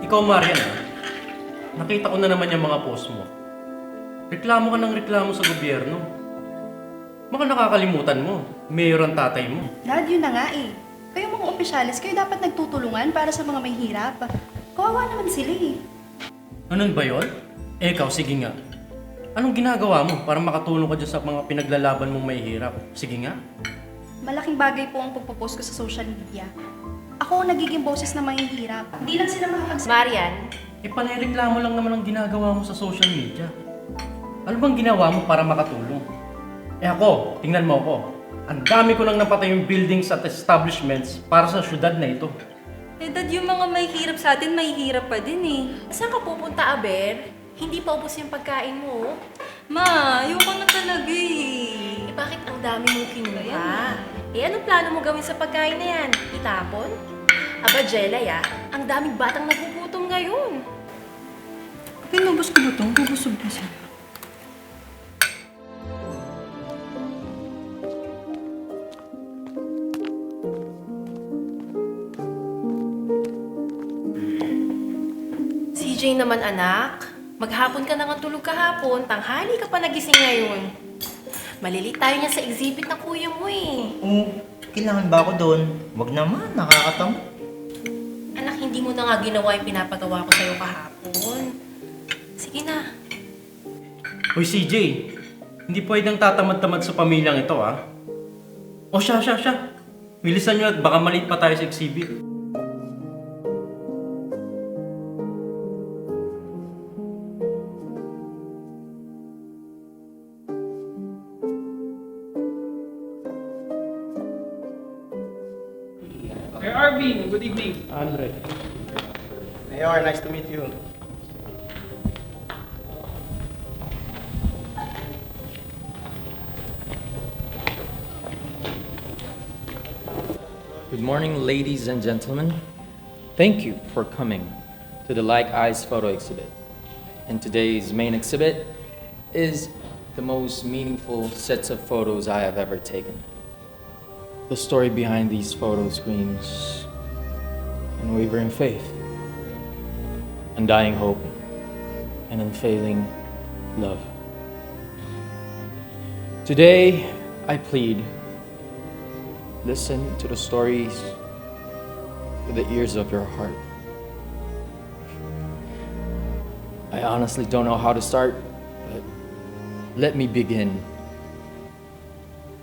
Ikaw, Marian, nakita ko na naman yung mga post mo. Reklamo ka ng reklamo sa gobyerno. Baka nakakalimutan mo, mayor ang tatay mo. Dad, yun na nga eh. Kayo mga opisyalis, kayo dapat nagtutulungan para sa mga may hirap. Kawawa naman sila eh. Ganun ba yun? Ikaw, sige nga. Anong ginagawa mo para makatulong ka dyan sa mga pinaglalaban mong may hirap? Sige nga. Malaking bagay po ang pagpo-post ko sa social media. Ako ang nagiging boses ng mga hirap. Hindi lang sila makakagsalita. Marian, Panireklamo lang naman ang ginagawa mo sa social media. Ano bang ginawa mo para makatulong? Ako, tingnan mo ako. Ang dami ko nang napatay yung buildings at establishments para sa syudad na ito. Dad, yung mga may hirap sa atin, may hirap pa din eh. Saan ka pupunta, Aber? Hindi pa ubos yung pagkain mo. Ma, ayoko na talaga eh. Bakit ang dami mong kinuha? Anong plano mo gawin sa pagkain na yan? Itapon? Aba, Jelay ang daming batang nagugutom ngayon. Pinubos ko ba ito? Bubusog na siya. CJ naman anak, maghapon ka na nga tulog kahapon, tanghali ka pa nagising ngayon. Malilit tayo niya sa exhibit na kuya mo eh. Kailangan ba ako doon? Wag naman, nakakatamad. Anak, hindi mo na nga ginawa yung pinapagawa ko sa'yo kahapon. Sige na. Hoy CJ, hindi pwedeng tatamad-tamad sa pamilyang ito O siya. Bilisan nyo at baka maliit pa tayo sa exhibit. Hey Arvin, good evening. Andre. Mayor, nice to meet you. Good morning, ladies and gentlemen. Thank you for coming to the Like Eyes photo exhibit. And today's main exhibit is the most meaningful sets of photos I have ever taken. The story behind these photos screams unwavering faith, undying hope, and unfailing love. Today, I plead, listen to the stories with the ears of your heart. I honestly don't know how to start, but let me begin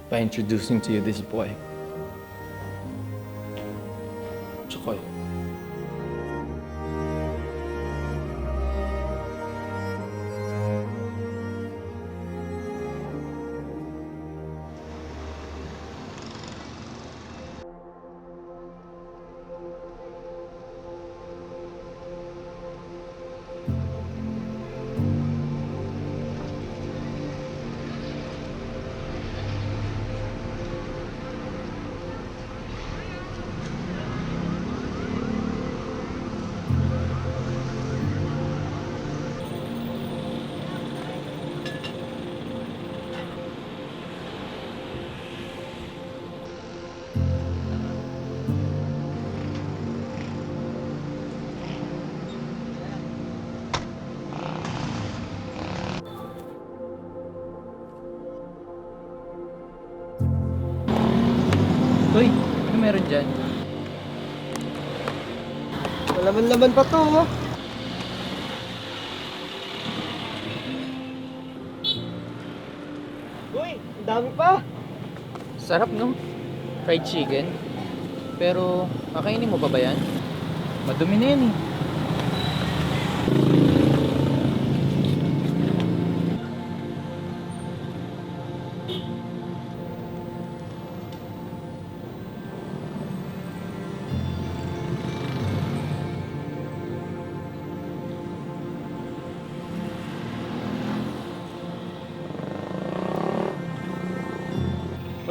by introducing to you this boy. Chokoy. Uy, ano meron dyan? Laman-laman pa to, Uy, ang dami pa. Sarap no? Fried chicken. Pero, kakainin mo pa ba yan? Madumi na yan eh.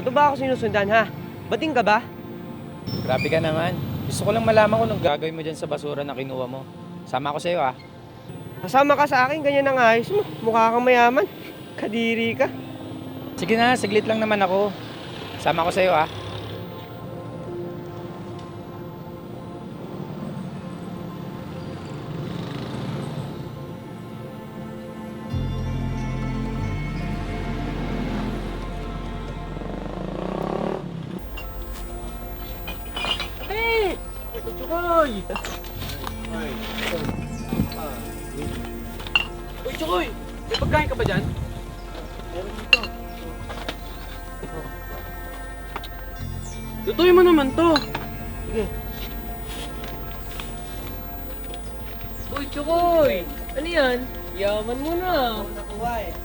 Ba't ba ako sinusundan, ha? Bating ka ba? Grabe ka naman. Gusto ko lang malaman kung anong gagawin mo dyan sa basura na kinuha mo. Sama ako sa'yo ah. Kasama ka sa akin, ganyan ang ayos mo. Mukha kang mayaman. Kadiri ka. Sige na, saglit lang naman ako. Sama ko sa'yo ah. Chokoy! Uy, Chokoy! May pagkain ka ba dyan? Lutuin mo naman to. Sige. Uy, Chokoy! Ano yan? Yaman mo na. Nakuha eh.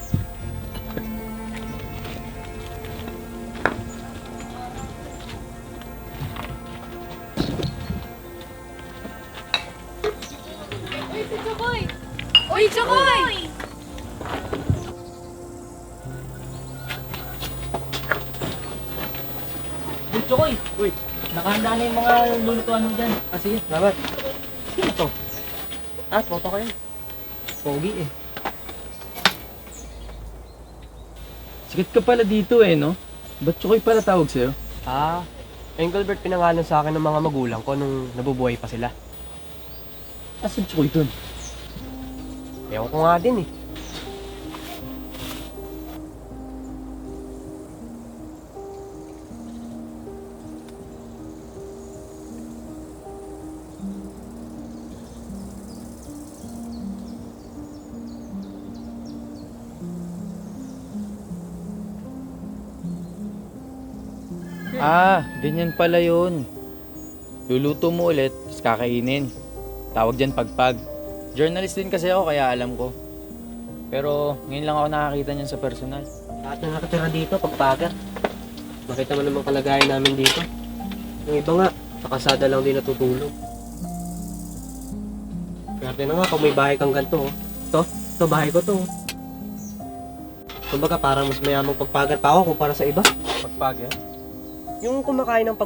Uy, Chokoy! Uy, Chokoy! Uy, nakahanda na yung mga lulutuan mo dyan. Ah, sige, salamat. Sino to? Ah, photo ko yun. Pogi eh. Sikat ka pala dito eh, no? Ba't Chokoy pala tawag sa'yo? Ah, Engelbert pinangalan sa akin ng mga magulang ko nung nabubuhay pa sila. Asan Chokoy dun? Ewan ko nga din eh. Ah, ganyan pala yun. Luluto mo ulit, tapos kakainin. Tawag dyan pagpag. Journalist din kasi ako, kaya alam ko. Pero ngayon lang ako nakakita niyan sa personal. Lahat na nakatira dito, pagpaga. Makita mo naman kalagayan namin dito. Yung iba nga, sa kasada lang din natutulog. Kaya na nga, kung may bahay kang ganito, oh. Ito bahay ko to. Oh. Kumbaga, parang mas mayamang pagpagar pa ako kumpara sa iba. Pagpag, eh? Yung kumakain ng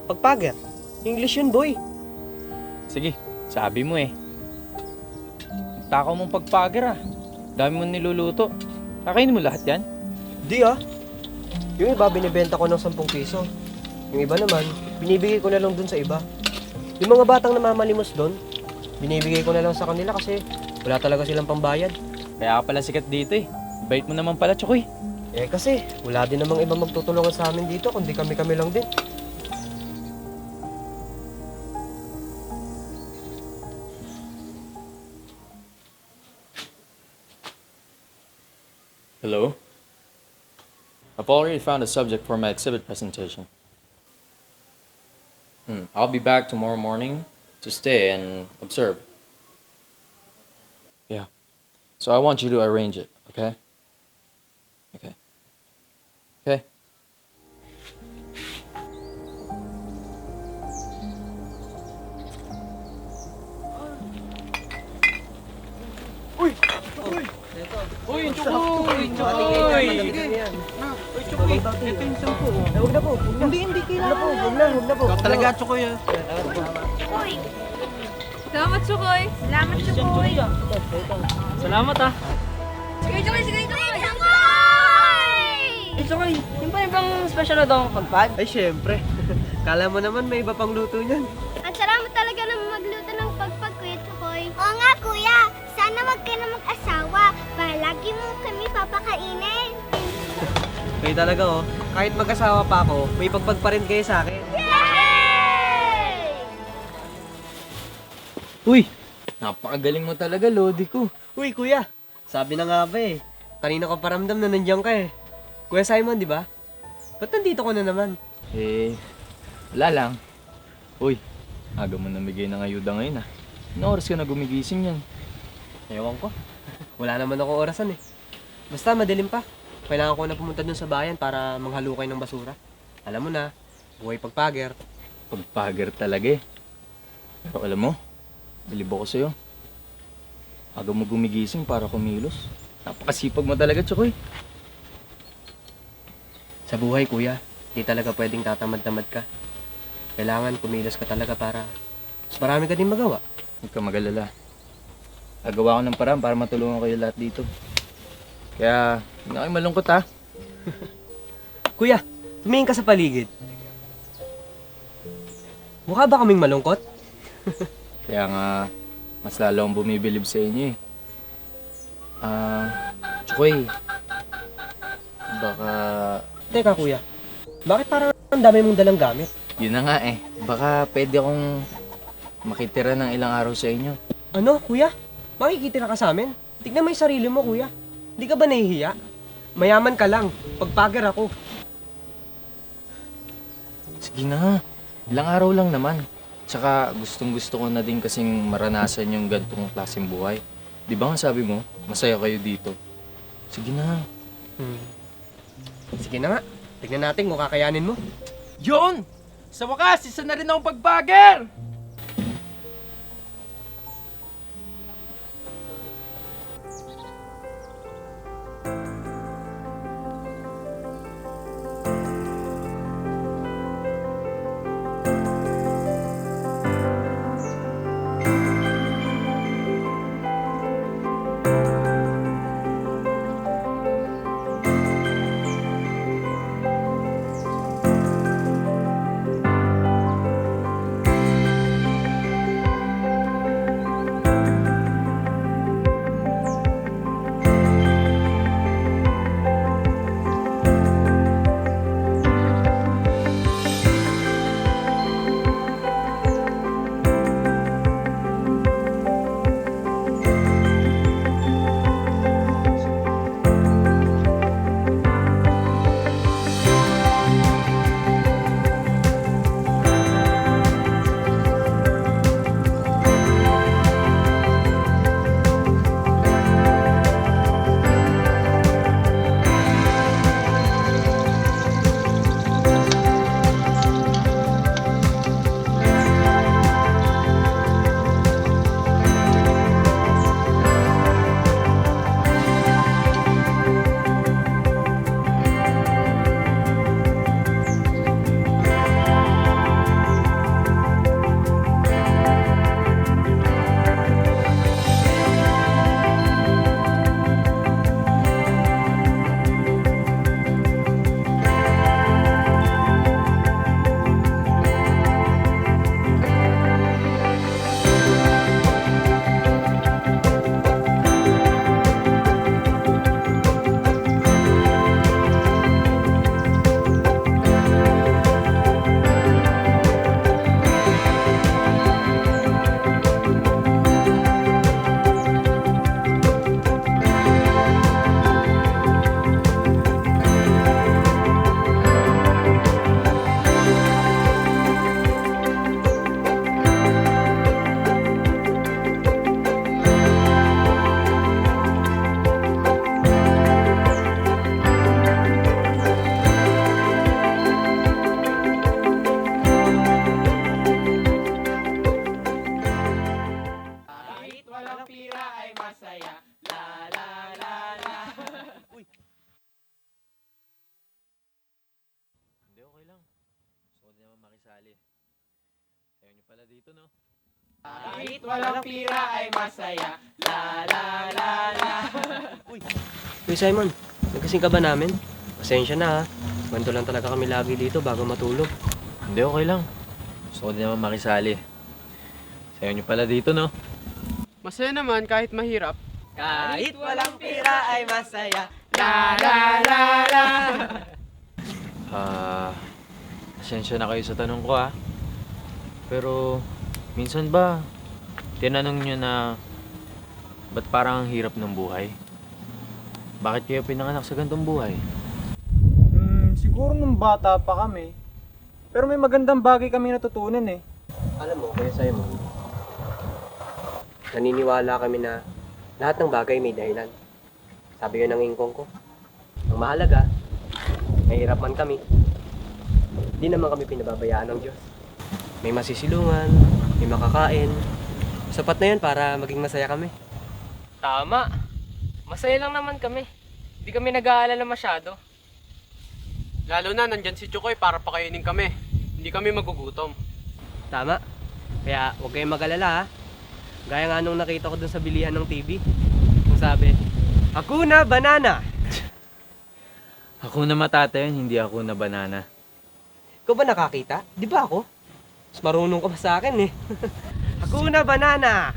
pagpagar. English yun, boy. Sige, sabi mo eh. Takaw mong pagpagar ah. Dami mong niluluto. Kakainin mo lahat yan? Di ah. Yung iba, binibenta ko ng 10 piso. Yung iba naman, binibigay ko na lang dun sa iba. Yung mga batang namamalimos dun, binibigay ko na lang sa kanila kasi wala talaga silang pambayad. Kaya ka pala sikat dito eh. Bait mo naman pala, Chokoy. Eh kasi, wala din namang iba magtutulungan sa amin dito, kundi kami-kami lang din. Hello? I've already found a subject for my exhibit presentation. I'll be back tomorrow morning to stay and observe. Yeah. So I want you to arrange it, okay? Okay. Okay. Uy, Chokoy! Chokoy! Uy, Chokoy, ito yung 10 po. Huwag na po, huwag na. Hindi, kailangan. Huwag na po. Talaga, Chokoy ah. Uy, Salamat, Chokoy! salamat siya, boy. Salamat ah. Sige, Chokoy, sige, Chokoy! Eh, Chokoy, yung ba ibang special na daw ang pagpag? Ay, syempre. Kala mo naman may iba pang luto niyan. Ang sarap mo talaga na magluto ng pagpag, Kuya Chokoy. Oo nga, Kuya. Sana wag ka na mag-asawa para lagi mo kami papakainin. Kayo talaga oh, kahit mag-asawa pa ako, may pagpag pa rin kayo sa akin. Yay! Uy, napakagaling mo talaga, Lodi ko. Uy, Kuya. Sabi na nga ba eh. Kanina ko paramdam na nandiyan ka eh. Kuya Simon, di ba? Ba't nandito ko na naman? Eh, wala lang. Uy, aga mo namigay ng ayuda ngayon ah. Anong oras ka na gumigising yan? Ewan ko. Wala naman ako orasan eh. Basta madilim pa. Kailangan ko na pumunta dun sa bayan para manghalukay ng basura. Alam mo na, buhay pagpager. Pagpagar talaga eh. Pero alam mo, bilib ako sa'yo. Aga mo gumigising para kumilos. Napakasipag mo talaga, Chokoy. Sa buhay, Kuya, di talaga pwedeng tatamad-tamad ka. Kailangan kumilos ka talaga para mas marami ka din magawa. Huwag ka mag-alala. Gagawa ko ng paraan para matulungan kayo lahat dito. Kaya, hindi na kayo malungkot ha. Kuya, tumingin ka sa paligid. Mukha ba kaming malungkot? Kaya nga, mas lalo akong bumibilib sa inyo eh. Chokoy, baka... Teka, Kuya. Bakit parang ang dami mong dalang gamit? Yun na nga eh. Baka pwede akong makitira ng ilang araw sa inyo. Ano, kuya? Makikitira ka sa amin? Tignan mo yung sarili mo, kuya. Hindi ka ba nahihiya? Mayaman ka lang. Pagpager ako. Sige na, ilang araw lang naman. Tsaka gustong gusto ko na din kasing maranasan yung gantong klaseng buhay. Di ba nga sabi mo, masaya kayo dito? Sige na. Sige na nga. Tignan natin kung kakayanin mo. Yun! Sa wakas, isa na rin akong pagbager! Hindi, okay lang. Gusto ko din naman makisali. Ayaw nyo pala dito, no? Kahit walang pira ay masaya. La la la la. Uy, Simon, nagkasing ka ba namin? Pasensya na ha. Ganito lang talaga kami lagi dito bago matulog. Hindi, okay lang. Gusto ko din naman makisali. Ayaw nyo pala dito, no? Masaya naman kahit mahirap. Kahit walang pira ay masaya. La la la la. Pasensya na kayo sa tanong ko, ha? Pero, minsan ba, tinanong nyo na, ba't parang ang hirap ng buhay? Bakit kayo pinanganak sa gantong buhay? Siguro nung bata pa kami. Pero may magandang bagay kami natutunan eh. Alam mo, Kuya Simon, naniniwala kami na lahat ng bagay may dahilan. Sabi yun ng ingkong ko. Ang mahalaga, mahirap man kami, di naman kami pinababayaan ng Diyos. May masisilungan, may makakain. Sapat na yun para maging masaya kami. Tama. Masaya lang naman kami. Hindi kami nag-aalala masyado. Lalo na nandyan si Chukoy para pakainin kami. Hindi kami magugutom. Tama. Kaya huwag kayong mag-alala ha. Gaya nga nung nakita ko dun sa bilihan ng TV. Kung sabi, Hakuna Banana! Ako na matata yun, hindi ako na banana. Ikaw ba nakakita? Di ba ako? Mas marunong ka pa sa akin eh. Hakuna Banana!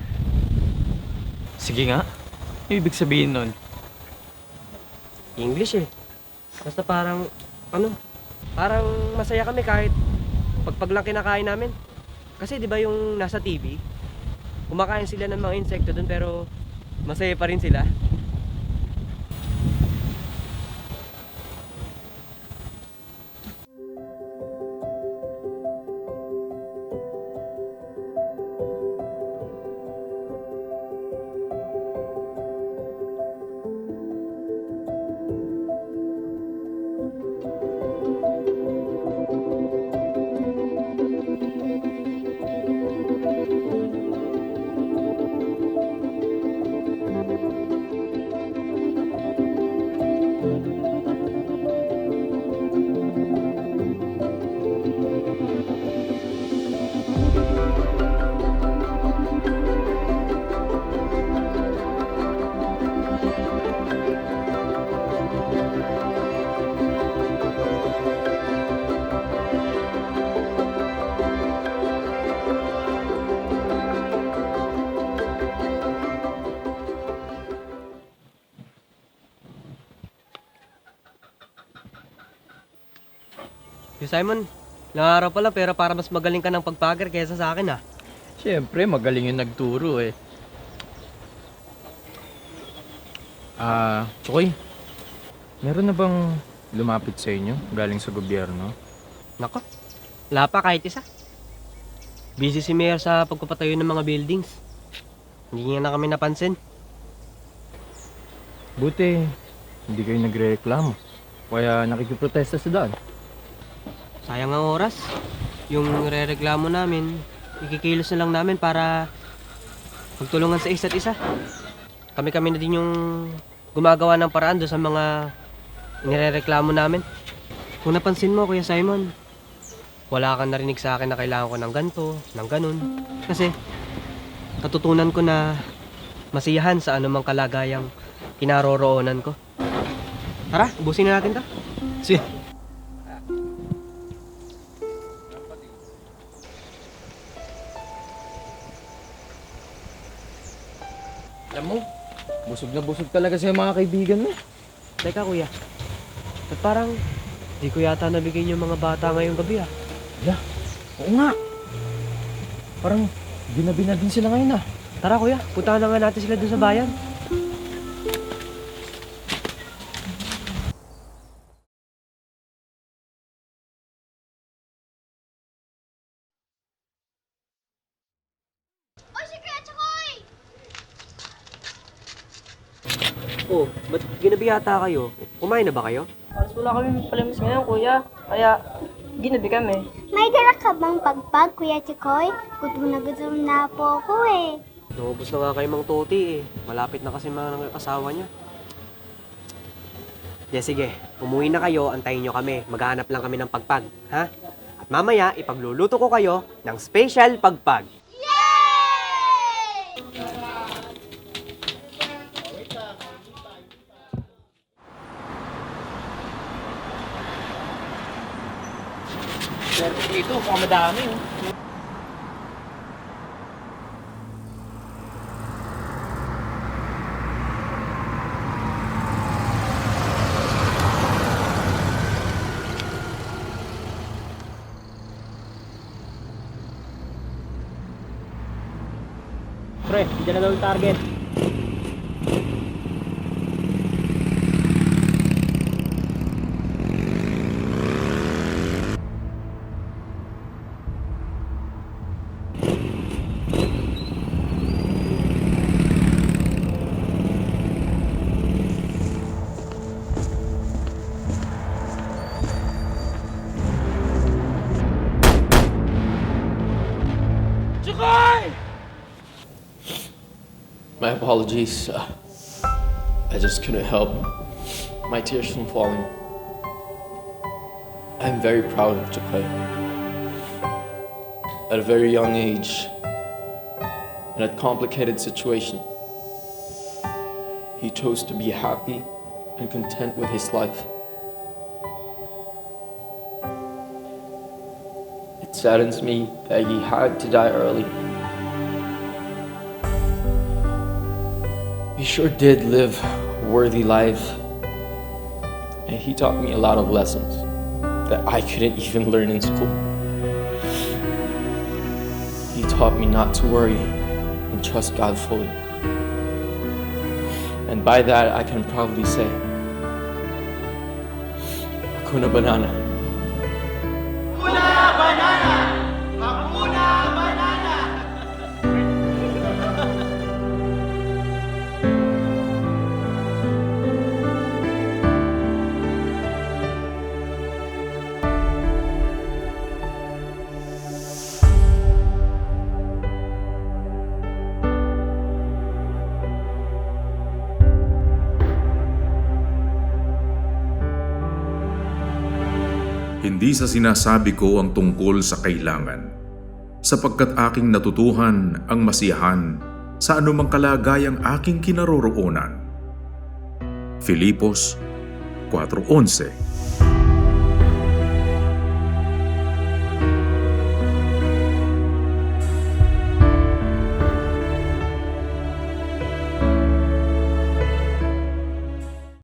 Sige nga, ano ibig sabihin nun? English eh. Basta parang masaya kami kahit pagpag lang kinakain namin. Kasi di ba yung nasa TV, kumakain sila ng mga insekto doon pero masaya pa rin sila. Si Simon, ilang araw pa lang pero para mas magaling ka ng pagpagger kaysa sa akin ah. Siyempre, magaling yung nagturo eh. Chokoy, meron na bang lumapit sa inyo galing sa gobyerno? Nako, wala pa kahit isa. Busy si Mayor sa pagpapatayo ng mga buildings. Hindi niya na kami napansin. Buti, hindi kayo nagre-reklamo. Kaya nakikiprotesta sa daan. Sayang ang oras. Yung rereklamo namin, ikikilos na lang namin para magtulungan sa isa't isa. Kami-kami na din yung gumagawa ng paraan doon sa mga nirereklamo namin. Kung napansin mo, Kuya Simon, wala kang narinig sa akin na kailangan ko ng ganito, ng ganun. Kasi natutunan ko na masiyahan sa anumang kalagayang kinaroroonan ko. Tara, ubusin na natin to. Sige. Alam mo, busog na busog talaga sa mga kaibigan mo. Teka kuya, at parang di ko yata nabigyan yung mga bata ngayong gabi ah. Oo nga. Parang ginabi na din sila ngayon ah. Tara kuya, puntahan na nga natin sila dun sa bayan. Oy, si Kuya Chokoy! Oh, ba't ginabi yata kayo? Kumain na ba kayo? Halos wala kami palamis ngayon, kuya. Kaya, ginabi kami. May dala ka bang pagpag, Kuya Chokoy? Gutom na po ako eh. Naubos na nga kay Mang Toti eh. Malapit na kasi mga asawa niya. Sige, umuwi na kayo, antayin nyo kami. Maghahanap lang kami ng pagpag, ha? At mamaya, ipagluluto ko kayo ng special pagpag. Swerte dito, mukhang madami oh. Pre, dyan na daw yung target. My apologies. I just couldn't help my tears from falling. I'm very proud of Chokoy. At a very young age, in a complicated situation, he chose to be happy and content with his life. It saddens me that he had to die early. He sure did live a worthy life, and he taught me a lot of lessons that I couldn't even learn in school. taught me not to worry and trust God fully. And by that, I can proudly say, Hakuna Banana. Hindi sa sinasabi ko ang tungkol sa kailangan, sapagkat aking natutuhan ang masiyahan sa anumang kalagayang aking kinaroroonan. Filipos 4:11